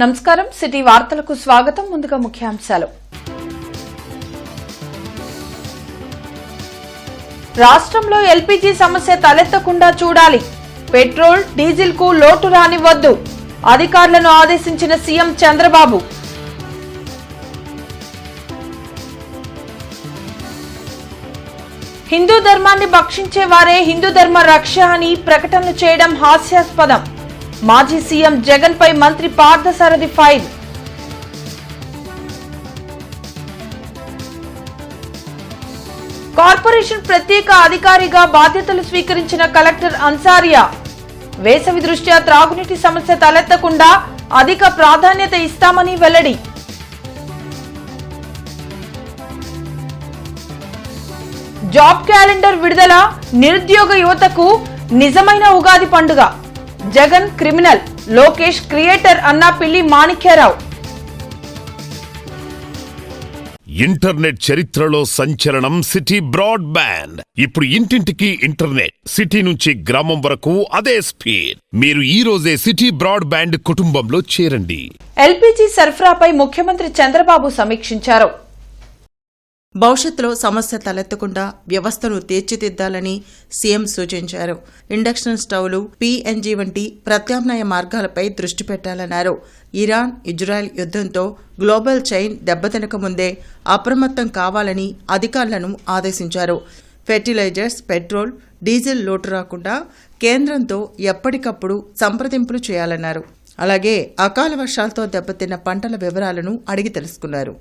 నమస్కారం సిటీ వార్తలకు స్వాగతం. ముందుగా ముఖ్యాంశాలు. రాష్ట్రంలో ఎల్పీజీ సమస్య తలెత్తకుండా చూడాలి. పెట్రోల్, డీజిల్ కు లోటు రానివ్వద్దు. అధికారులను ఆదేశించిన సీఎం చంద్రబాబు. హిందూ ధర్మాన్ని భక్షించే వారే హిందూ ధర్మ రక్ష అని ప్రకటనలు చేయడం హాస్యాస్పదం. మాజీ సీఎం జగన్ పై మంత్రి పార్థసారథి ఫైర్. కార్పొరేషన్ ప్రత్యేక అధికారిగా బాధ్యతలు స్వీకరించిన కలెక్టర్ అన్సారియా. వేసవి దృష్ట్యా త్రాగునీటి సమస్య తలెత్తకుండా అధిక ప్రాధాన్యత ఇస్తామని వెల్లడి. జాబ్ క్యాలెండర్ విడుదల. నిరుద్యోగ యువతకు నిజమైన ఉగాది పండుగ. జగన్ క్రిమినల్, లోకేష్ క్రియేటర్ అన్న పిల్లి మాణిక్యరావు. ఇంటర్నెట్ చరిత్రలో సంచలనం సిటీ బ్రాడ్బ్యాండ్. ఇప్పుడు ఇంటింటికి ఇంటర్నెట్, సిటీ నుంచి గ్రామం వరకు అదే స్పీడ్. మీరు ఈ రోజే సిటీ బ్రాడ్బ్యాండ్ కుటుంబంలో చేరండి. ఎల్పీజీ సరఫరాపై ముఖ్యమంత్రి చంద్రబాబు సమీక్షించారు. భవిష్యత్తులో సమస్య తలెత్తకుండా వ్యవస్థను తీర్చిదిద్దాలని సీఎం సూచించారు. ఇండక్షన్ స్టవ్లు, పీఎన్జీ వంటి ప్రత్యామ్నాయ మార్గాలపై దృష్టి పెట్టాలన్నారు. ఇరాన్, ఇజ్రాయెల్ యుద్ధంతో గ్లోబల్ చైన్ దెబ్బతినక ముందే అప్రమత్తం కావాలని అధికారులను ఆదేశించారు. ఫెర్టిలైజర్స్, పెట్రోల్, డీజిల్ లోటు రాకుండా కేంద్రంతో ఎప్పటికప్పుడు సంప్రదింపులు చేయాలన్నారు. అలాగే అకాల వర్షాలతో దెబ్బతిన్న పంటల వివరాలను అడిగి తెలుసుకున్నారు.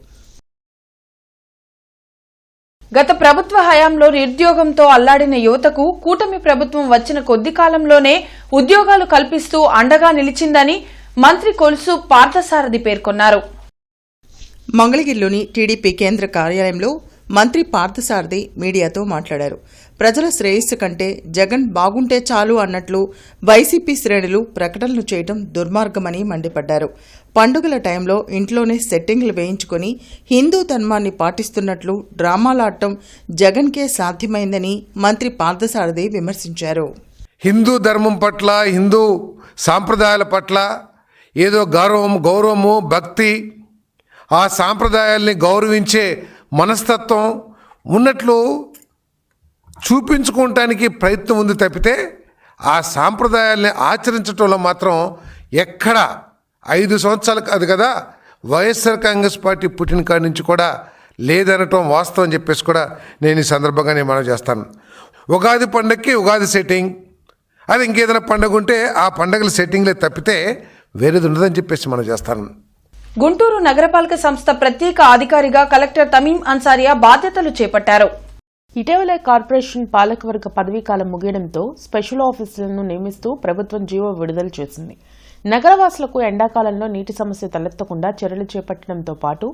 గత ప్రభుత్వ హయాంలో నిరుద్యోగంతో అల్లాడిన యువతకు కూటమి ప్రభుత్వం వచ్చిన కొద్ది కాలంలోనే ఉద్యోగాలు కల్పిస్తూ అండగా నిలిచిందని మంత్రి కొలుసు పార్థసారథి పేర్కొన్నారు. మంగళగిరిలోని టీడీపీ కేంద్ర కార్యాలయంలో మంత్రి పార్థసారథి మీడియాతో మాట్లాడారు. ప్రజల శ్రేయస్సు కంటే జగన్ బాగుంటే చాలు అన్నట్లు వైసీపీ శ్రేణులు ప్రకటనలు చేయడం దుర్మార్గమని మండిపడ్డారు. పండుగల టైంలో ఇంట్లోనే సెట్టింగ్లు వేయించుకుని హిందూ ధర్మాన్ని పాటిస్తున్నట్లు డ్రామాలాడటం జగన్కే సాధ్యమైందని మంత్రి పార్థసారథి విమర్శించారు. హిందూ ధర్మం పట్ల, హిందూ సాంప్రదాయాల పట్ల ఏదో గౌరవము, భక్తి, ఆ సాంప్రదాయాల్ని గౌరవించే మనస్తత్వం ఉన్నట్లు చూపించుకోవటానికి ప్రయత్నం ఉంది తప్పితే ఆ సాంప్రదాయాల్ని ఆచరించడంలో మాత్రం ఎక్కడ 5 సంవత్సరాలు కాదు కదా, వైఎస్ఆర్ కాంగ్రెస్ పార్టీ పుట్టిన కాడి నుంచి కూడా లేదనటం వాస్తవం చెప్పేసి కూడా నేను ఈ సందర్భంగా నేను మనవి చేస్తాను. ఉగాది పండుగకి ఉగాది సెట్టింగ్, అది ఇంకేదైనా పండుగ ఉంటే ఆ పండుగల సెట్టింగ్లే తప్పితే వేరేది ఉండదని చెప్పేసి మనం చేస్తాను. గుంటూరు నగరపాలక సంస్థ ప్రత్యేక అధికారిగా కలెక్టర్ తమీం అన్సారియా బాధ్యతలు చేపట్టారు. ఇటీవల కార్పొరేషన్ పాలకవర్గ పదవీకాలం ముగియడంతో స్పెషల్ ఆఫీసర్లను నియమిస్తూ ప్రభుత్వం జీవో విడుదల చేసింది. నగరవాసులకు ఎండాకాలంలో నీటి సమస్య తలెత్తకుండా చర్యలు చేపట్టడంతో పాటు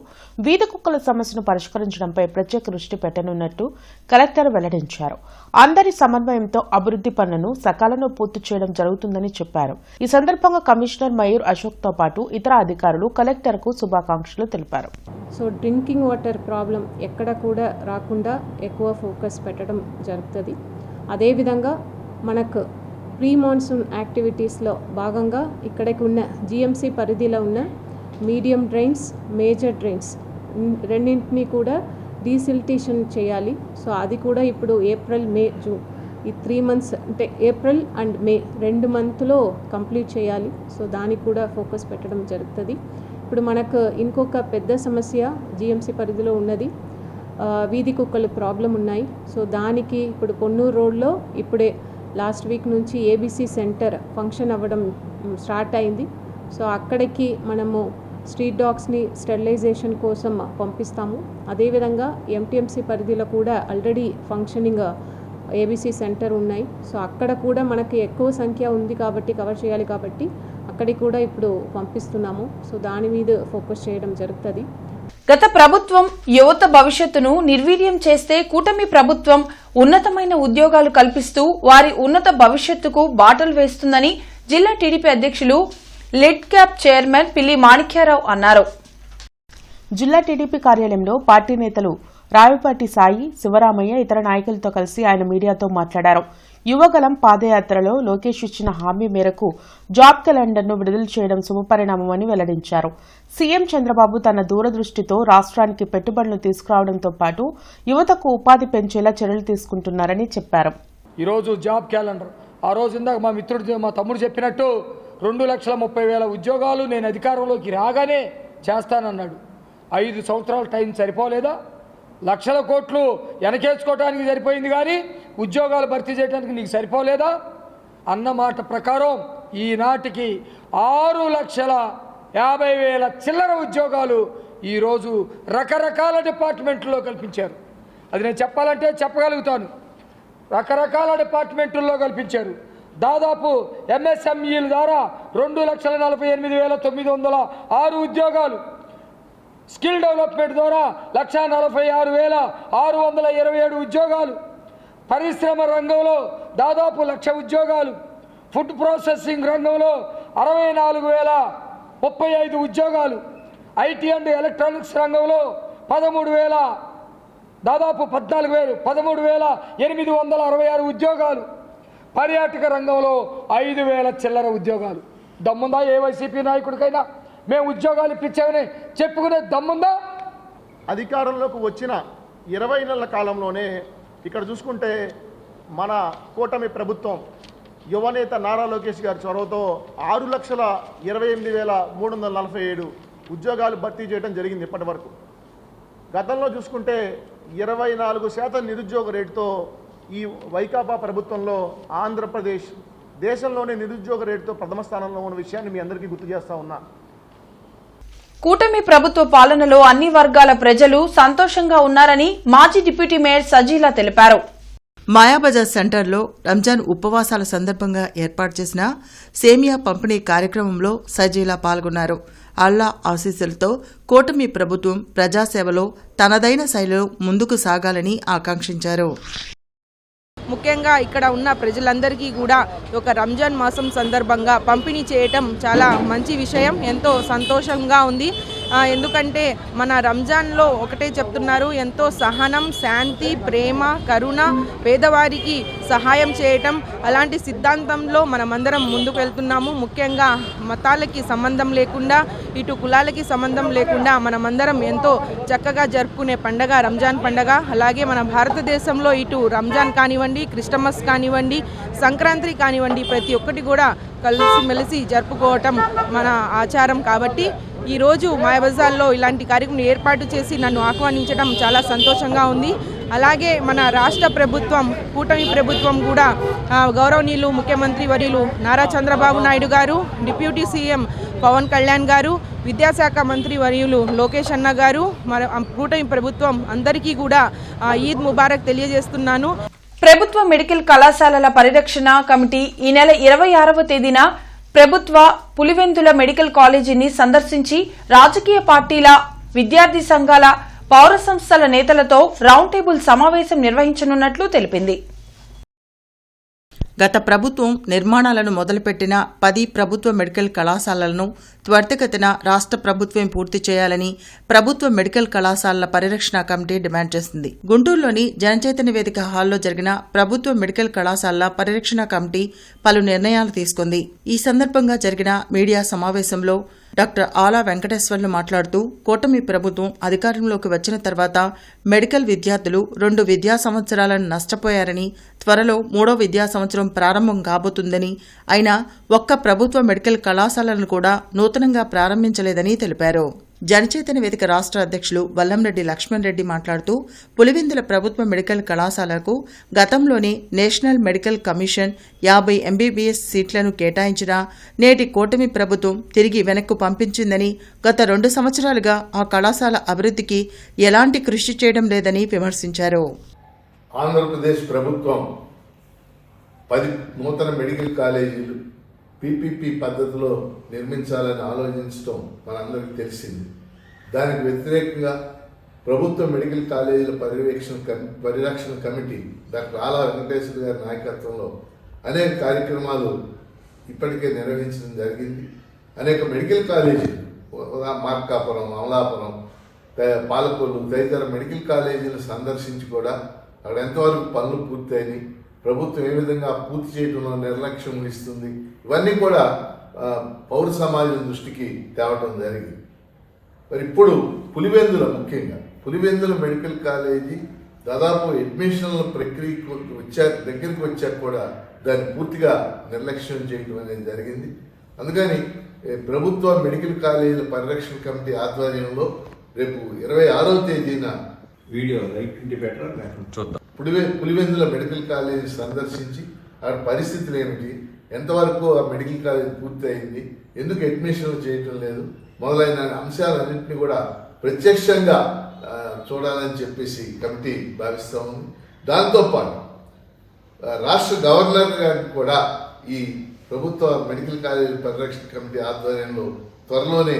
వీధి కుక్కల సమస్యను పరిష్కరించడంపై ప్రత్యేక దృష్టి పెట్టనున్నట్టు కలెక్టర్ వెల్లడించారు. అందరి సమన్వయంతో అభివృద్ది పనులను సకాలంలో పూర్తి చేయడం జరుగుతుందని చెప్పారు. ఈ సందర్భంగా కమిషనర్ మయూర్ అశోక్తో పాటు ఇతర అధికారులు కలెక్టర్కు శుభాకాంక్షలు తెలిపారు. సో డ్రింకింగ్ వాటర్ ప్రాబ్లం ఎక్కడ కూడా రాకుండా ఎక్కువ ఫోకస్ పెట్టడం జరుగుతుంది. అదేవిధంగా మనకు ప్రీ మాన్సూన్ యాక్టివిటీస్లో భాగంగా ఇక్కడికి ఉన్న జీఎంసీ పరిధిలో ఉన్న మీడియం డ్రైన్స్, మేజర్ డ్రైన్స్ రెండింటినీ కూడా డీసిల్టేషన్ చేయాలి. సో అది కూడా ఇప్పుడు ఏప్రిల్, మే, జూన్ ఈ 3 మంత్స్ అంటే ఏప్రిల్ అండ్ మే 2 మంత్లో కంప్లీట్ చేయాలి. సో దానికి కూడా ఫోకస్ పెట్టడం జరుగుతుంది. ఇప్పుడు మనకు ఇంకొక పెద్ద సమస్య జీఎంసీ పరిధిలో ఉన్నది, వీధి కుక్కలు ప్రాబ్లం ఉన్నాయి. సో దానికి ఇప్పుడు పొన్నూరు రోడ్లో ఇప్పుడే లాస్ట్ వీక్ నుంచి ఏబీసీ సెంటర్ ఫంక్షన్ అవ్వడం స్టార్ట్ అయింది. సో అక్కడికి మనము స్ట్రీట్ డాగ్స్ని స్టెరిలైజేషన్ కోసం పంపిస్తాము. అదేవిధంగా ఎంటీఎంసీ పరిధిలో కూడా ఆల్రెడీ ఫంక్షనింగ్ ఏబీసీ సెంటర్ ఉన్నాయి. సో అక్కడ కూడా మనకి ఎక్కువ సంఖ్య ఉంది కాబట్టి కవర్ చేయాలి కాబట్టి అక్కడికి కూడా ఇప్పుడు పంపిస్తున్నాము. సో దాని మీద ఫోకస్ చేయడం జరుగుతుంది. గత ప్రభుత్వం యువత భవిష్యత్తును నిర్వీర్యం చేస్తే కూటమి ప్రభుత్వం ఉన్నతమైన ఉద్యోగాలు కల్పిస్తూ వారి ఉన్నత భవిష్యత్తుకు బాటలు వేస్తుందని జిల్లా టీడీపీ అధ్యక్షులు లిడ్ క్యాప్ చైర్మన్ పిల్లి మాణిక్యరావు అన్నారు. జిల్లా టీడీపీ కార్యాలయంలో పార్టీ నేతలు రావిపాటి సాయి, శివరామయ్య ఇతర నాయకులతో కలిసి ఆయన మీడియాతో మాట్లాడారు. యువగలం పాదయాత్రలో లోకేష్ ఇచ్చిన హామీ మేరకు జాబ్ క్యాలెండర్ను విడుదల చేయడం శుభపరిణామమని వెల్లడించారు. సీఎం చంద్రబాబు తన దూరదృష్టితో రాష్ట్రానికి పెట్టుబడులు తీసుకురావడంతో పాటు యువతకు ఉపాధి పెంచేలా చర్యలు తీసుకుంటున్నారని చెప్పారు. ఈరోజు జాబ్ క్యాలెండర్ ఆ రోజు ఇందాక మా తమ్ముడు చెప్పినట్టు 2,30,000 ఉద్యోగాలు నేను అధికారంలోకి రాగానే చేస్తానన్నాడు. 5 సంవత్సరాల టైం సరిపోలేదా? లక్షల కోట్లు వెనకేసుకోవడానికి సరిపోయింది కానీ ఉద్యోగాలు భర్తీ చేయడానికి నీకు సరిపోలేదా అన్నమాట ప్రకారం ఈనాటికి 6,50,000 చిల్లర ఉద్యోగాలు ఈరోజు రకరకాల డిపార్ట్మెంట్లో కల్పించారు. అది నేను చెప్పాలంటే చెప్పగలుగుతాను. రకరకాల డిపార్ట్మెంట్లో కల్పించారు. దాదాపు ఎంఎస్ఎంఈల ద్వారా 2,48,906 ఉద్యోగాలు, స్కిల్ డెవలప్మెంట్ ద్వారా 1,46,627 ఉద్యోగాలు, పరిశ్రమ రంగంలో దాదాపు 1,00,000 ఉద్యోగాలు, ఫుడ్ ప్రాసెసింగ్ రంగంలో 64,035 ఉద్యోగాలు, ఐటీ అండ్ ఎలక్ట్రానిక్స్ రంగంలో 13,866 ఉద్యోగాలు, పర్యాటక రంగంలో 5,000 చిల్లర ఉద్యోగాలు. దమ్ముందా ఏ వైసీపీ నాయకుడికైనా మేము ఉద్యోగాలు ఇప్పించామని చెప్పుకునే దమ్ముందా? అధికారంలోకి వచ్చిన 20 నెలల కాలంలోనే ఇక్కడ చూసుకుంటే మన కూటమి ప్రభుత్వం యువనేత నారా లోకేష్ గారి చొరవతో 6,28,347 ఉద్యోగాలు భర్తీ చేయడం జరిగింది ఇప్పటి వరకు. గతంలో చూసుకుంటే 24% నిరుద్యోగ రేటుతో ఈ వైకాపా ప్రభుత్వంలో ఆంధ్రప్రదేశ్ దేశంలోనే నిరుద్యోగ రేటుతో ప్రథమ స్థానంలో ఉన్న విషయాన్ని మీ అందరికీ గుర్తు చేస్తా ఉన్నా. కూటమి ప్రభుత్వ పాలనలో అన్ని వర్గాల ప్రజలు సంతోషంగా ఉన్నారని మాజీ డిప్యూటీ మేయర్ సజీలా తెలిపారు. మాయాబజార్ సెంటర్లో రంజాన్ ఉపవాసాల సందర్భంగా ఏర్పాటు చేసిన సేమియా పంపిణీ కార్యక్రమంలో సజీలా పాల్గొన్నారు. అల్లా ఆశీస్సులతో కూటమి ప్రభుత్వం ప్రజాసేవలో తనదైన శైలిలో ముందుకు సాగాలని ఆకాంక్షించారు. ముఖ్యంగా ఇక్కడ ఉన్న ప్రజలందరికీ కూడా ఒక రంజాన్ మాసం సందర్భంగా పంపిణీ చేయటం చాలా మంచి విషయం, ఎంతో సంతోషంగా ఉంది. ఎందుకంటే మన రంజాన్లో ఒకటే చెప్తున్నారు, ఎంతో సహనం, శాంతి, ప్రేమ, కరుణ, పేదవారికి సహాయం చేయటం, అలాంటి సిద్ధాంతంలో మనమందరం ముందుకు వెళ్తున్నాము. ముఖ్యంగా మతాలకి సంబంధం లేకుండా, ఇటు కులాలకి సంబంధం లేకుండా మనమందరం ఎంతో చక్కగా జరుపుకునే పండగ రంజాన్ పండగ. అలాగే మన భారతదేశంలో ఇటు రంజాన్ కానివ్వండి, క్రిస్టమస్ కానివ్వండి, సంక్రాంతి కానివ్వండి, ప్రతి ఒక్కటి కూడా కలిసిమెలిసి జరుపుకోవటం మన ఆచారం. కాబట్టి ఈరోజు మాయాబజార్లో ఇలాంటి కార్యక్రమం ఏర్పాటు చేసి నన్ను ఆహ్వానించడం చాలా సంతోషంగా ఉంది. అలాగే మన రాష్ట్ర ప్రభుత్వం, కూటమి ప్రభుత్వం కూడా గౌరవనీయులు ముఖ్యమంత్రి వర్యులు నారా చంద్రబాబు నాయుడు గారు, డిప్యూటీ సీఎం పవన్ కళ్యాణ్ గారు, విద్యాశాఖ మంత్రి వర్యులు లోకేష్ అన్న గారు, మన కూటమి ప్రభుత్వం అందరికీ కూడా ఈద్ ముబారక్ తెలియజేస్తున్నాను. ప్రభుత్వ మెడికల్ కళాశాలల పరిరక్షణ కమిటీ ఈ నెల 26వ తేదీన ప్రభుత్వ పులివెందుల మెడికల్ కాలేజీని సందర్శించి రాజకీయ పార్టీల, విద్యార్థి సంఘాల, పౌర సంస్థల నేతలతో రౌండ్ టేబుల్ సమావేశం నిర్వహించనున్నట్లు తెలిపింది. గత ప్రభుత్వం నిర్మాణాలను మొదలుపెట్టిన 10 ప్రభుత్వ మెడికల్ కళాశాలలను త్వరితగతిన రాష్ట్ర ప్రభుత్వం పూర్తి చేయాలని ప్రభుత్వ మెడికల్ కళాశాలల పరిరక్షణ కమిటీ డిమాండ్ చేసింది. గుంటూరులోని జనచైతన్య వేదిక హాల్లో జరిగిన ప్రభుత్వ మెడికల్ కళాశాలల పరిరక్షణ కమిటీ పలు నిర్ణయాలు తీసుకుంది. ఈ సందర్భంగా జరిగిన మీడియా సమావేశంలో డాక్టర్ ఆలా వెంకటేశ్వర్లు మాట్లాడుతూ, కూటమి ప్రభుత్వం అధికారంలోకి వచ్చిన తర్వాత మెడికల్ విద్యార్థులు 2 విద్యా సంవత్సరాలను నష్టపోయారని, త్వరలో 3వ విద్యా సంవత్సరం ప్రారంభం కాబోతుందని, అయినా ఒక్క ప్రభుత్వ మెడికల్ కళాశాలను కూడా నూతనంగా ప్రారంభించలేదని తెలిపారు. జనచైతన్య వేదిక రాష్ట్ర అధ్యక్షులు వల్లంరెడ్డి లక్ష్మణ్ రెడ్డి మాట్లాడుతూ, పులివెందుల ప్రభుత్వ మెడికల్ కళాశాలకు గతంలోనే నేషనల్ మెడికల్ కమిషన్ 50 ఎంబీబీఎస్ సీట్లను కేటాయించినా నేటి కూటమి ప్రభుత్వం తిరిగి వెనక్కు పంపించిందని, గత 2 సంవత్సరాలుగా ఆ కళాశాల అభివృద్ధికి ఎలాంటి కృషి చేయడం లేదని విమర్శించారు. ఆంధ్రప్రదేశ్ ప్రభుత్వం 10 నూతన మెడికల్ కాలేజీలు పీపీపీ పద్ధతిలో నిర్మించాలని ఆలోచించడం మనందరికీ తెలిసింది. దానికి వ్యతిరేకంగా ప్రభుత్వ మెడికల్ కాలేజీల పరిరక్షణ కమిటీ డాక్టర్ ఆలా వెంకటేశ్వర గారి నాయకత్వంలో అనేక కార్యక్రమాలు ఇప్పటికే నిర్వహించడం జరిగింది. అనేక మెడికల్ కాలేజీలు మార్కాపురం, అమలాపురం, పాలకొల్లు తదితర మెడికల్ కాలేజీలు సందర్శించి కూడా అక్కడ ఎంతవరకు పనులు పూర్తయినాయి, ప్రభుత్వం ఏ విధంగా పూర్తి చేయడంలో నిర్లక్ష్యం వహిస్తుంది, ఇవన్నీ కూడా పౌర సమాజం దృష్టికి తేవటం జరిగింది. మరి ఇప్పుడు పులివెందుల, ముఖ్యంగా పులివెందుల మెడికల్ కాలేజీ దాదాపు అడ్మిషన్ల ప్రక్రియకు దగ్గరికి వచ్చాక కూడా దాన్ని పూర్తిగా నిర్లక్ష్యం చేయడం అనేది జరిగింది. అందుకని ప్రభుత్వ మెడికల్ కాలేజీల పరిరక్షణ కమిటీ ఆధ్వర్యంలో రేపు 26వ తేదీన పులివెందుల మెడికల్ కాలేజీ సందర్శించి ఆ పరిస్థితులు ఏమిటి, ఎంతవరకు ఆ మెడికల్ కాలేజ్ పూర్తి అయింది, ఎందుకు అడ్మిషన్లు చేయటం లేదు మొదలైన అంశాలన్నింటినీ కూడా ప్రత్యక్షంగా చూడాలని చెప్పేసి కమిటీ భావిస్తూ ఉంది. దాంతోపాటు రాష్ట్ర గవర్నర్ గారికి కూడా ఈ ప్రభుత్వ మెడికల్ కాలేజీ పరిరక్షణ కమిటీ ఆధ్వర్యంలో త్వరలోనే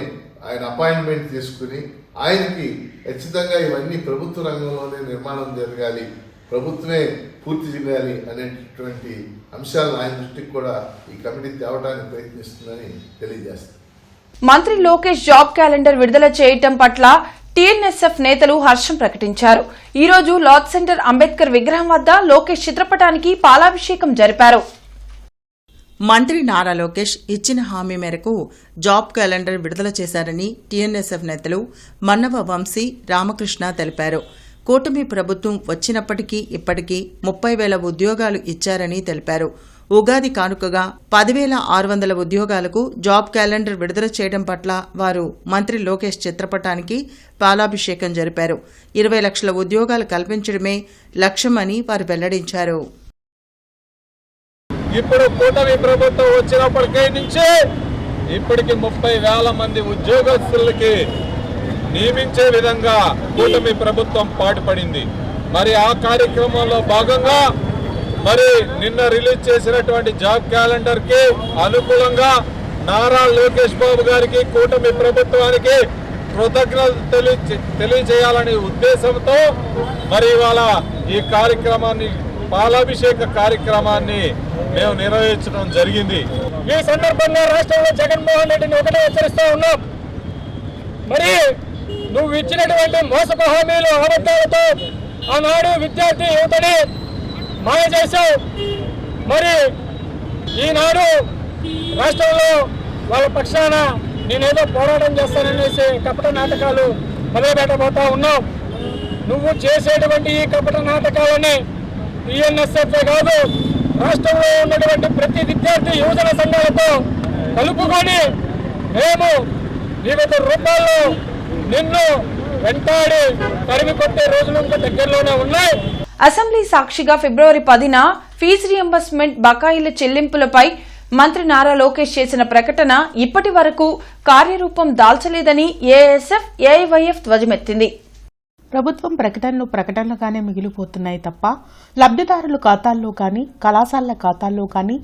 ఆయన అపాయింట్మెంట్ తీసుకుని ఆయనకి ఖచ్చితంగా ఇవన్నీ ప్రభుత్వ రంగంలోనే నిర్మాణం జరగాలి, ప్రభుత్వమే పూర్తి చేయాలి అనేటటువంటి అంశాలను ఆయన దృష్టికి కూడా ఈ కమిటీ తేవడానికి ప్రయత్నిస్తుందని తెలియజేస్తారు. మంత్రి లోకేష్ జాబ్ క్యాలెండర్ విడుదల చేయటం పట్ల టీఎన్ఎస్ఎఫ్ నేతలు హర్షం ప్రకటించారు. ఈ రోజు లార్డ్ సెంటర్ అంబేద్కర్ విగ్రహం వద్ద లోకేష్ చిత్రపటానికి పాలాభిషేకం జరిపారు. మంత్రి నారా లోకేష్ ఇచ్చిన హామీ మేరకు జాబ్ క్యాలెండర్ విడుదల చేశారని టీఎన్ఎస్ఎఫ్ నేతలు మన్నవ వంశీ, రామకృష్ణ తెలిపారు. కూటమి ప్రభుత్వం వచ్చినప్పటికీ ఇప్పటికీ 30,000 ఉద్యోగాలు ఇచ్చారని తెలిపారు. ఉగాది కానుకగా 10,600 ఉద్యోగాలకు జాబ్ క్యాలెండర్ విడుదల చేయడం పట్ల వారు మంత్రి లోకేష్ చిత్రపటానికి పాలాభిషేకం జరిపారు. 20 లక్షల ఉద్యోగాలు కల్పించడమే లక్ష్యమని వారు వెల్లడించారు. ఇప్పుడు కూటమి ప్రభుత్వం వచ్చినప్పటికీ నుంచి ఇప్పటికి 30,000 మంది ఉద్యోగస్తులకి నియమించే విధంగా కూటమి ప్రభుత్వం పాటుపడింది. మరి ఆ కార్యక్రమంలో భాగంగా మరి నిన్న రిలీజ్ చేసినటువంటి జాబ్ క్యాలెండర్ కి అనుకూలంగా నారా లోకేష్ బాబు గారికి, కూటమి ప్రభుత్వానికి కృతజ్ఞతలు తెలియజేయాలనే ఉద్దేశంతో మరి ఇవాళ ఈ కార్యక్రమాన్ని, పాలాభిషేక కార్యక్రమాన్ని మేము నిర్వహించడం జరిగింది. ఈ సందర్భంగా రాష్ట్రంలో జగన్మోహన్ రెడ్డిని ఒకటే హెచ్చరిస్తూ ఉన్నాం. మరి నువ్వు ఇచ్చినటువంటి మోసపు హామీలు, అబద్ధాలతో ఆనాడు విద్యార్థి యువతని మాయ చేశావు. మరి ఈనాడు రాష్ట్రంలో వాళ్ళ పక్షాన నేనేదో పోరాటం చేస్తాననేసి కపట నాటకాలు మొదలుపెట్టబోతా ఉన్నావు. నువ్వు చేసేటువంటి ఈ కపట నాటకాలని టీఎన్ఎస్ఎఫ్ కాదు, రాష్ట్రంలో ఉన్నటువంటి ప్రతి విద్యార్థి యువజన సంఘాలతో కలుపుకొని మేము వివిధ రూపాల్లో నిన్ను వెంటాడి తరిమి కొట్టే రోజులు ఇంకా దగ్గరలోనే ఉన్నాయి. అసెంబ్లీ సాక్షిగా ఫిబ్రవరి 10న ఫీజు రియంబర్స్మెంట్ బకాయిల చెల్లింపులపై మంత్రి నారా లోకేష్ చేసిన ప్రకటన ఇప్పటి వరకు కార్యరూపం దాల్చలేదని ఏఎస్ఎఫ్, ఏఐవైఎఫ్ ధ్వజమెత్తింది. ప్రభుత్వం ప్రకటనలు ప్రకటనలుగానే మిగిలిపోతున్నాయి తప్ప లబ్దిదారుల ఖాతాల్లో కానీ, కళాశాలల ఖాతాల్లో కానీ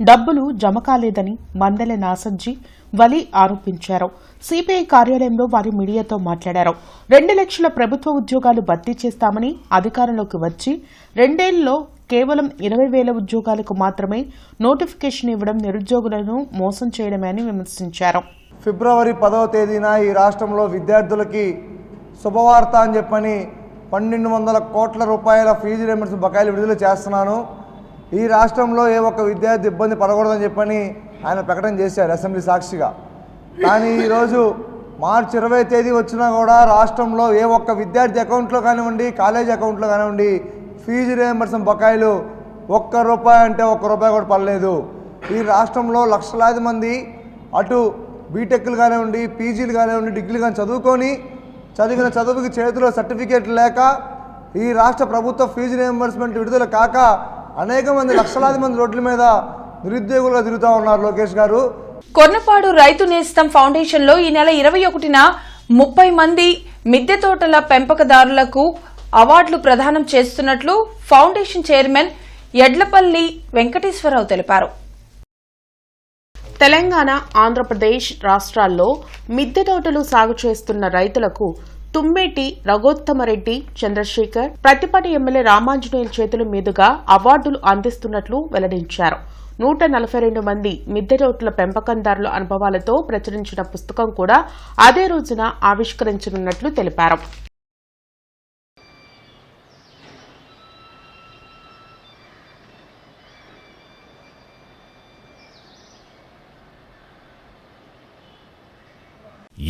డబ్బులు జమ కాలేదని మందెల నాసర్జీ వలి ఆరోపించారు. సిపిఐ కార్యాలయంలో వారి మీడియాతో మాట్లాడారు. 2 లక్షల ప్రభుత్వ ఉద్యోగాలు భర్తీ చేస్తామని అధికారంలోకి వచ్చి 2 ఏళ్లలో కేవలం 20,000 ఉద్యోగాలకు మాత్రమే నోటిఫికేషన్ ఇవ్వడం నిరుద్యోగులను మోసం చేయడమే అని విమర్శించారు. ఫిబ్రవరి 10వ తేదీన ఈ రాష్ట్రంలో విద్యార్థులకి శుభవార్త అని చెప్పని 1,200 కోట్ల రూపాయల ఫీజు రియంబర్స్మెంట్ బకాయిలు విడుదల చేస్తున్నాను. ఈ రాష్ట్రంలో ఏ ఒక్క విద్యార్థి ఇబ్బంది పడకూడదని చెప్పని ఆయన ప్రకటన చేశారు అసెంబ్లీ సాక్షిగా. కానీ ఈరోజు మార్చి 20వ తేదీ వచ్చినా కూడా రాష్ట్రంలో ఏ ఒక్క విద్యార్థి అకౌంట్లో కానివ్వండి, కాలేజీ అకౌంట్లో కానివ్వండి ఫీజు రియంబర్స్మెంట్ బకాయిలు ₹1 అంటే ₹1 కూడా పడలేదు. ఈ రాష్ట్రంలో లక్షలాది మంది అటు బీటెక్లు కానివ్వండి, పీజీలు కానివ్వండి, డిగ్రీలు కానీ చదివిన చదువుకి చేతిలో సర్టిఫికేట్ లేక ఈ రాష్ట్ర ప్రభుత్వ ఫీజు రియంబర్స్మెంట్ విడుదల కాక అనేక మంది లక్షలాది మంది రోడ్ల మీద నిరుద్యోగులుగా తిరుగుతూ ఉన్నారు. లోకేష్ గారు కొర్నపాడు రైతు నేస్తం ఫౌండేషన్ లో ఈ నెల 21న 30 మంది మిద్దె తోటల పెంపకదారులకు అవార్డులు ప్రదానం చేస్తున్నట్లు ఫౌండేషన్ చైర్మన్ ఎడ్లపల్లి వెంకటేశ్వరరావు తెలిపారు. తెలంగాణ, ఆంధ్రప్రదేశ్ రాష్ట్రాల్లో మిద్దె తోటలు సాగు చేస్తున్న రైతులకు తుమ్మేటి రఘోత్తమరెడ్డి చంద్రశేఖర్, ప్రతిపాటి ఎమ్మెల్యే రామాంజనేయుల చేతుల మీదుగా అవార్డులు అందిస్తున్నట్లు వెల్లడించారు. 142 మంది మిద్దె తోటల పెంపకందారుల అనుభవాలతో ప్రచురించిన పుస్తకం కూడా అదే రోజున ఆవిష్కరించనున్నట్లు తెలిపారు.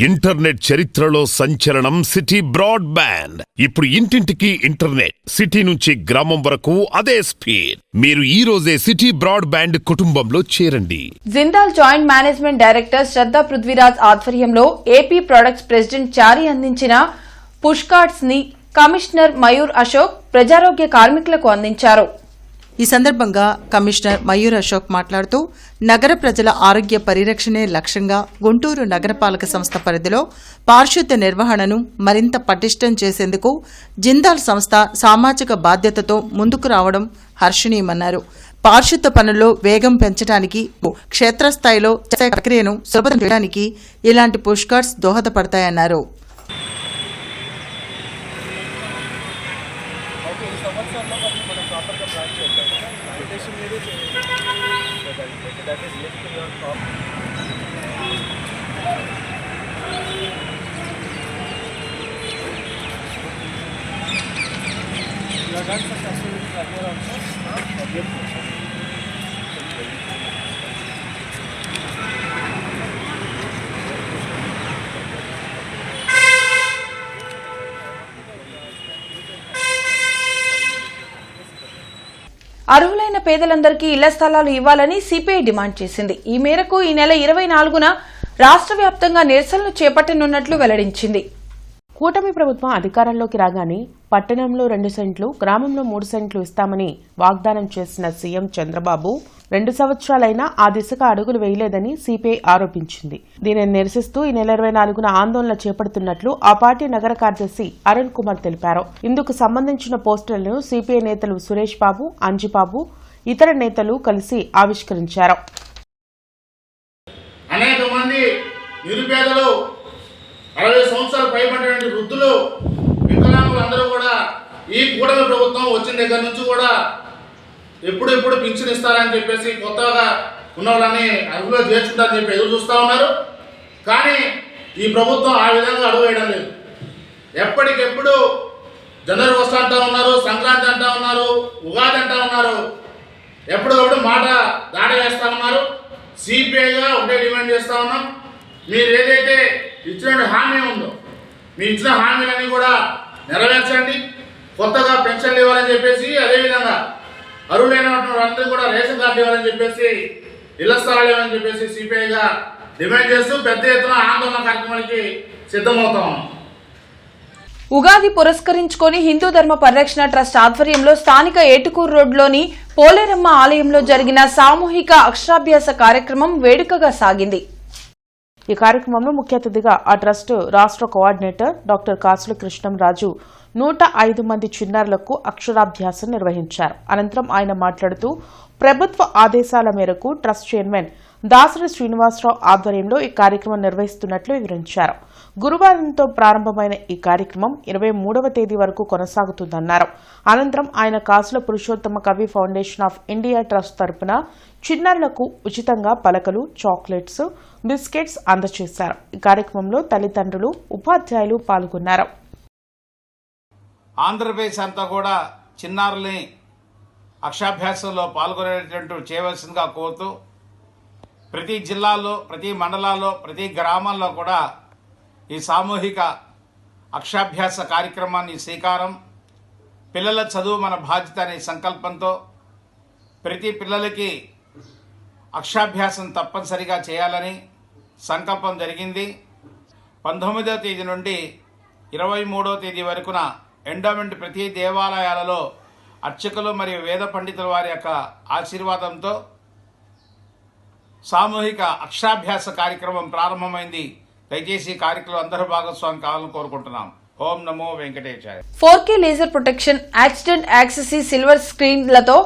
ఇంటర్నెట్ చరిత్రలో సంచలనం సిటీ బ్రాడ్బ్యాండ్. ఇప్పుడు ఇంటింటికి ఇంటర్నెట్, సిటీ నుంచి గ్రామం వరకు అదే స్పీడ్. మీరు ఈ రోజే సిటీ బ్రాడ్బ్యాండ్ కుటుంబంలో చేరండి. జిందాల్ జాయింట్ మేనేజ్మెంట్ డైరెక్టర్ శ్రద్ధా పృథ్వీరాజ్ ఆధ్వర్యంలో ఏపీ ప్రొడక్ట్స్ ప్రెసిడెంట్ చారి అందించిన పుష్ కార్డ్స్ ని కమిషనర్ మయూర్ అశోక్ ప్రజారోగ్య కార్మికులకు అందించారు. ఈ సందర్భంగా కమిషనర్ మయూర్ అశోక్ మాట్లాడుతూ నగర ప్రజల ఆరోగ్య పరిరక్షణే లక్ష్యంగా గుంటూరు నగరపాలక సంస్థ పరిధిలో పారిశుద్ధ్య నిర్వహణను మరింత పటిష్టం చేసేందుకు జిందాల్ సంస్థ సామాజిక బాధ్యతతో ముందుకు రావడం హర్షణీయమన్నారు. పారిశుద్ధ్య పనుల్లో వేగం పెంచడానికి, క్షేత్రస్థాయిలో ప్రక్రియను సులభం చేయడానికి ఇలాంటి పుష్ కార్డ్స్ దోహదపడతాయన్నారు. అర్హులైన పేదలందరికీ ఇళ్ల స్థలాలు ఇవ్వాలని సిపిఐ డిమాండ్ చేసింది. ఈ మేరకు ఈ నెల 24న రాష్ట్ర వ్యాప్తంగా నిరసనలు చేపట్టనున్నట్లు వెల్లడించింది. కూటమి ప్రభుత్వం అధికారంలోకి రాగానే పట్టణంలో 2 సెంట్లు, గ్రామంలో 3 సెంట్లు ఇస్తామని వాగ్దానం చేసిన సీఎం చంద్రబాబు 2 సంవత్సరాలైనా ఆ దిశగా అడుగులు వేయలేదని సిపిఐ ఆరోపించింది. దీనిని నిరసిస్తూ ఈ నెల 24న ఆందోళన చేపడుతున్నట్లు ఆ పార్టీ నగర కార్యదర్శి అరుణ్ కుమార్ తెలిపారు. ఇందుకు సంబంధించిన పోస్టర్లను సిపిఐ నేతలు సురేష్ బాబు, అంజిబాబు, ఇతర నేతలు కలిసి ఆవిష్కరించారు. అనేక మంది నిరుపేదలు, 60 సంవత్సరాలు పైబడినటువంటి వృద్ధులు, వికలాంగులు అందరూ కూడా ఈ కూటమి ప్రభుత్వం వచ్చిన దగ్గర నుంచి కూడా ఎప్పుడు పింఛన్ ఇస్తారని చెప్పేసి, కొత్తగా ఉన్న వాళ్ళని అదుపులో చేర్చుకుంటారని చెప్పి ఎదురు చూస్తూ ఉన్నారు. కానీ ఈ ప్రభుత్వం ఆ విధంగా అడుగు వేయడం లేదు. ఎప్పటికెప్పుడు జనవరి వస్తూ అంటూ ఉన్నారు, సంక్రాంతి అంటూ ఉన్నారు, ఉగాది అంటూ ఉన్నారు, ఎప్పటికప్పుడు మాట దాడి వేస్తూ ఉన్నారు. సిపిఐగా ఒకటే డిమాండ్ చేస్తూ ఉన్నాం, మీరు ఏదైతే ఇచ్చిన హామీ ఉందో మీ ఇచ్చిన హామీలన్నీ కూడా నెరవేర్చండి. కొత్తగా పెన్షన్లు ఇవ్వాలని చెప్పేసి, అదేవిధంగా అర్హులైనటువంటి వాళ్ళందరూ కూడా రేషన్ కార్డు ఇవ్వాలని చెప్పేసి, ఇళ్ల స్థలాలు ఇవ్వాలని చెప్పేసి సిపిఐగా డిమాండ్ చేస్తూ పెద్ద ఎత్తున ఆందోళన కార్యక్రమానికి సిద్ధమవుతా ఉన్నాం. ఉగాది పురస్కరించుకొని హిందూ ధర్మ పరిరక్షణ ట్రస్ట్ ఆధ్వర్యంలో స్థానిక ఏటుకూరు రోడ్లోని పోలేరమ్మ ఆలయంలో జరిగిన సామూహిక అక్షరాభ్యాస కార్యక్రమం వేడుకగా సాగింది. ఈ కార్యక్రమంలో ముఖ్య అతిథిగా ఆ ట్రస్ట్ రాష్ట్ర కోఆర్డినేటర్ డాక్టర్ కాసుల కృష్ణంరాజు 105 మంది చిన్నారులకు అక్షరాభ్యాసం నిర్వహించారు. అనంతరం ఆయన మాట్లాడుతూ ప్రభుత్వ ఆదేశాల మేరకు ట్రస్ట్ చైర్మన్ దాసరి శ్రీనివాసరావు ఆధ్వర్యంలో ఈ కార్యక్రమం నిర్వహిస్తున్నట్లు వివరించారు. గురువారంతో ప్రారంభమైన ఈ కార్యక్రమం 23వ తేదీ వరకు కొనసాగుతుందన్నారు. అనంతరం ఆయన కాసుల పురుషోత్తమ కవి ఫౌండేషన్ ఆఫ్ ఇండియా ట్రస్ట్ తరపున చిన్నారులకు ఉచితంగా పలకలు, చాక్లెట్స్, బిస్కెట్స్ అందజేశారు. ఈ కార్యక్రమంలో తల్లిదండ్రులు, ఉపాధ్యాయులు పాల్గొన్నారు. ఆంధ్రప్రదేశ్ అంతా కూడా చిన్నారుల్ని అక్షరాభ్యాసంలో పాల్గొనేటట్టు చేయవలసిందిగా కోరుతూ ప్రతి జిల్లాలో, ప్రతి మండలాల్లో, ప్రతి గ్రామాల్లో కూడా ఈ సామూహిక అక్షరాభ్యాస కార్యక్రమాన్ని శ్రీకారం, పిల్లల చదువు మన బాధ్యత అనే సంకల్పంతో ప్రతి పిల్లలకి అక్షరాభ్యాసం తప్పనిసరిగా చేయాలని సంకల్పం జరిగింది. 19వ తేదీ నుండి 23వ తేదీ వరకున ఎండోమెంట్ ప్రతి దేవాలయాలలో అర్చకులు మరియు వేద పండితుల వారి యొక్క ఆశీర్వాదంతో సామూహిక అక్షరాభ్యాస కార్యక్రమం ప్రారంభమైంది. దయచేసి ఈ కార్యక్రమం అందరూ భాగస్వామి కావాలని కోరుకుంటున్నాం. ఓం నమో వెంకటేశాయ. 4K లేజర్ ప్రొటెక్షన్, యాక్సిడెంట్ యాక్సెసీ సిల్వర్ స్క్రీన్లతో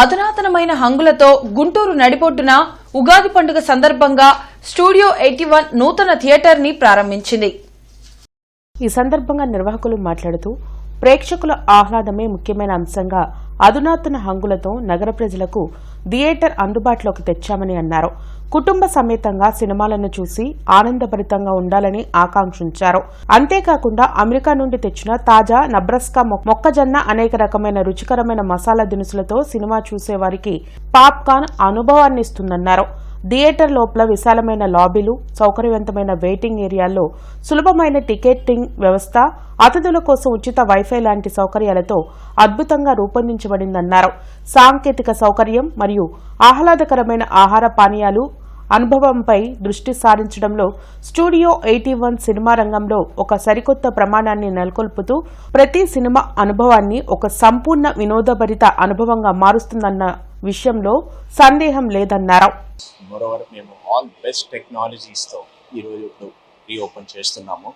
అధునాతనమైన హంగులతో గుంటూరు నడిబొడ్డున ఉగాది పండుగ సందర్భంగా స్టూడియో 81 నూతన థియేటర్ ని ప్రారంభించింది. ఈ సందర్భంగా నిర్వాహకులు మాట్లాడుతూ ప్రేక్షకుల ఆహ్లాదమే ముఖ్యమైన అంశంగా అధునాతన హంగులతో నగర ప్రజలకు థియేటర్ అందుబాటులోకి తెచ్చామని అన్నారు. కుటుంబ సమేతంగా సినిమాలను చూసి ఆనందభరితంగా ఉండాలని ఆకాంక్షించారు. అంతేకాకుండా అమెరికా నుండి తెచ్చిన తాజా నబ్రస్కా మొక్కజొన్న అనేక రకమైన రుచికరమైన మసాలా దినుసులతో సినిమా చూసేవారికి పాప్కార్న్ అనుభవాన్ని ఇస్తుందన్నారు. థియేటర్ లోపల విశాలమైన లాబీలు, సౌకర్యవంతమైన వెయిటింగ్ ఏరియాల్లో సులభమైన టికెటింగ్ వ్యవస్థ, అతిథుల కోసం ఉచిత వైఫై లాంటి సౌకర్యాలతో అద్భుతంగా రూపొందించబడిందన్నారు. సాంకేతిక సౌకర్యం మరియు ఆహ్లాదకరమైన ఆహార పానీయాలు అనుభవంపై దృష్టి సారించడంలో స్టూడియో 81 సినిమా రంగంలో ఒక సరికొత్త ప్రమాణాన్ని నెలకొల్పుతూ ప్రతి సినిమా అనుభవాన్ని ఒక సంపూర్ణ వినోదభరిత అనుభవంగా మారుస్తుందన్న విషయంలో సందేహం లేదన్నారు. మోరోవర్ మేము ఆల్ బెస్ట్ టెక్నాలజీస్తో ఈరోజు ఇప్పుడు రీఓపెన్ చేస్తున్నాము.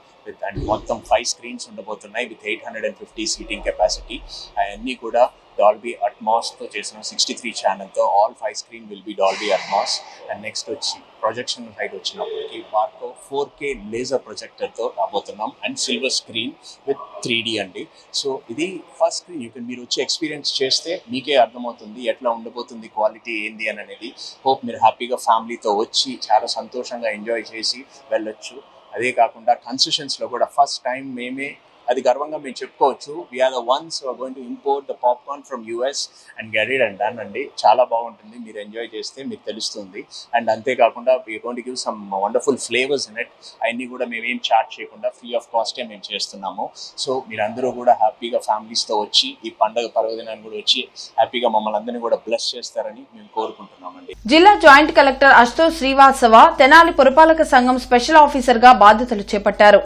అండ్ మొత్తం 5 స్క్రీన్స్ ఉండబోతున్నాయి విత్ 850 సీటింగ్ కెపాసిటీ. అవన్నీ కూడా డాల్బీ అట్మాస్తో చేసిన 63 ఛానల్తో all 5 screen will be Dolby Atmos. And next వచ్చి ప్రొజెక్షన్ సైడ్ వచ్చినప్పటికీ బార్కో 4K లేజర్ ప్రొజెక్టర్తో రాబోతున్నాం and silver screen with 3D అండి. సో ఇది ఫస్ట్ స్క్రీన్ మీరు వచ్చి ఎక్స్పీరియన్స్ చేస్తే మీకే అర్థమవుతుంది ఎట్లా ఉండబోతుంది క్వాలిటీ ఏంది అని అనేది. హోప్ మీరు హ్యాపీగా ఫ్యామిలీతో వచ్చి చాలా సంతోషంగా ఎంజాయ్ చేసి వెళ్ళొచ్చు. అదే కాకుండా కన్సెషన్స్లో కూడా ఫస్ట్ టైం మేమే అది గర్వంగా మేము చెప్పుకోవచ్చు. We're the ones who are going to import the popcorn from US and get it and done అండి. చాలా బాగుంటుంది, మీరు ఎంజాయ్ చేస్తే మీకు తెలుస్తుంది. అండ్ అంతేకాకుండా we are going to give some wonderful flavours in it. అవన్నీ కూడా మేమేం చార్జ్ చేయకుండా ఫ్రీ ఆఫ్ కాస్టే మేము చేస్తున్నాము. సో మీరందరూ కూడా హ్యాపీగా ఫ్యామిలీస్తో వచ్చి ఈ పండుగ పర్వదినాన్ని కూడా వచ్చి హ్యాపీగా మమ్మల్ని అందరినీ కూడా బ్లెస్ చేస్తారని మేము కోరుకుంటున్నామండి. జిల్లా జాయింట్ కలెక్టర్ అశుతోష్ శ్రీవాత్సవ తెనాలి పురపాలక సంఘం స్పెషల్ ఆఫీసర్ గా బాధ్యతలు చేపట్టారు.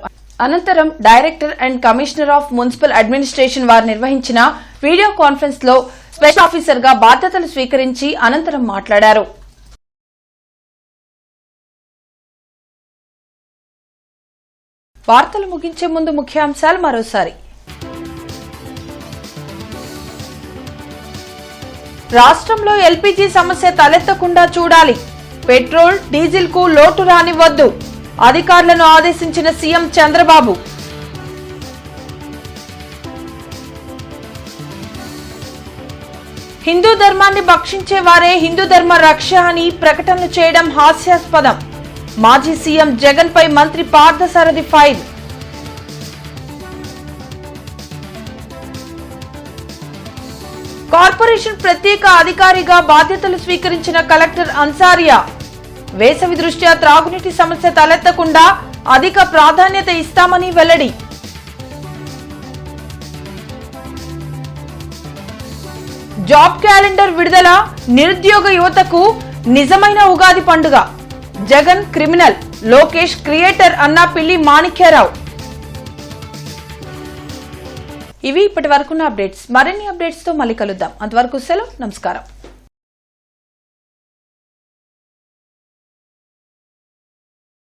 అనంతరం director and commissioner of municipal administration వారు నిర్వహించిన వీడియో కాన్ఫరెన్స్ లో స్పెషల్ ఆఫీసర్ గా బాధ్యతలు స్వీకరించి అనంతరం మాట్లాడారు. వార్తలు ముగించే ముందు ముఖ్యాంశాలు మరోసారి. రాష్ట్రంలో ఎల్పీజీ సమస్య తలెత్తకుండా చూడాలి. పెట్రోల్, డీజిల్ కు లోటు రానివ్వద్దు. అధికారులను ఆదేశించిన సీఎం చంద్రబాబు. హిందూ ధర్మాన్ని భక్షించే వారే హిందూ ధర్మ రక్ష అని ప్రకటనలు చేయడం హాస్యాస్పదం. మాజీ సీఎం జగన్ పై మంత్రి పార్థసారథి ఫైర్. కార్పొరేషన్ ప్రత్యేక అధికారిగా బాధ్యతలు స్వీకరించిన కలెక్టర్ అన్సారియా. వేసవి దృష్ట్యా త్రాగునీటి సమస్య తలెత్తకుండా అధిక ప్రాధాన్యత ఇస్తామని వెల్లడి. జాబ్ క్యాలెండర్ విడుదల, నిరుద్యోగ యువతకు నిజమైన ఉగాది పండుగ. జగన్ క్రిమినల్, లోకేష్ క్రియేటర్ అన్న పిల్లి మాణిక్యరావు. ఇవి ఇప్పటి వరకున్న అప్డేట్స్. మరిన్ని అప్డేట్స్ తో మళ్ళీ కలుద్దాం. అంతవరకు సెలవు, నమస్కారం.